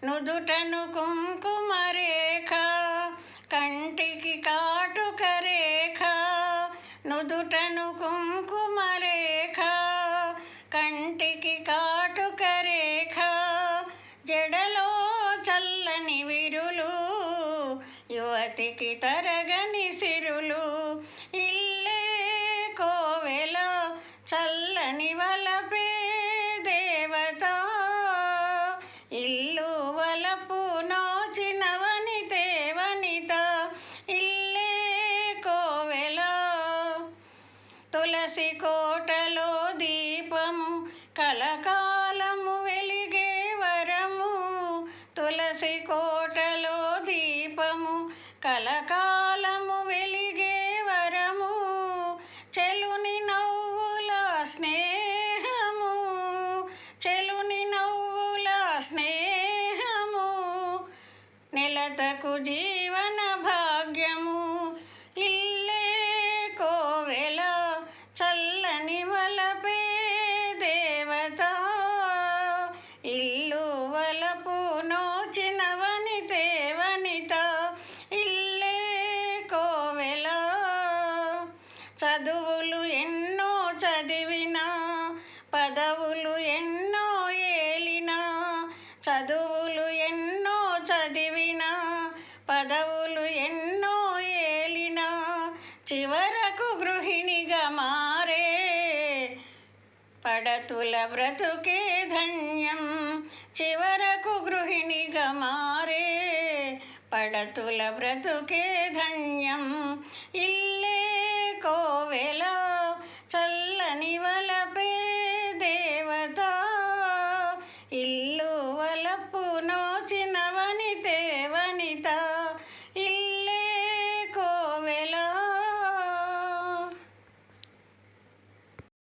నుదుటను కుంకుమరేఖ, కంటికి కాటుక రేఖ. నుదుటను కుంకుమరేఖ, కంటికి కాటుక రేఖ. జడలో చల్లని విరులు, యువతికి తరగని సిరులు. ఇల్లే కోవెల, చల్లని వలపే దేవత. ఇల్లు వలపు నోచిన వనితే వనిత. ఇల్లే కోవెల. తులసి కోటలో దీపము, కలకాలము వెలిగే వరము. తులసి కోటలో దీపము, కలకాలము వెలిగే వరము. చెలుని నవ్వుల స్నేహము, చెలుని నవ్వుల స్నేహము. నెలతకు జీవన భాగ్యము. ఇల్లే కోవెల, చల్లని వలపే దేవత. ఇల్లు వలపు నోచిన వనితే వనిత. ఇల్లే కోవెల. చదువులు ఎన్నో చదివినా, పదవులు ఎన్నో ఏలినా. చదువులు ఎన్నో చదివినా, పదవులు ఎన్నో ఏలినా. చివరకు గృహిణిగా మారే పడతుల బ్రతుకే ధన్యం. చివరకు గృహిణిగా మారే పడతుల బ్రతుకే ధన్యం. ఇల్లే కోవెల, చల్లని వలపే దేవత. ఇల్లు వలపు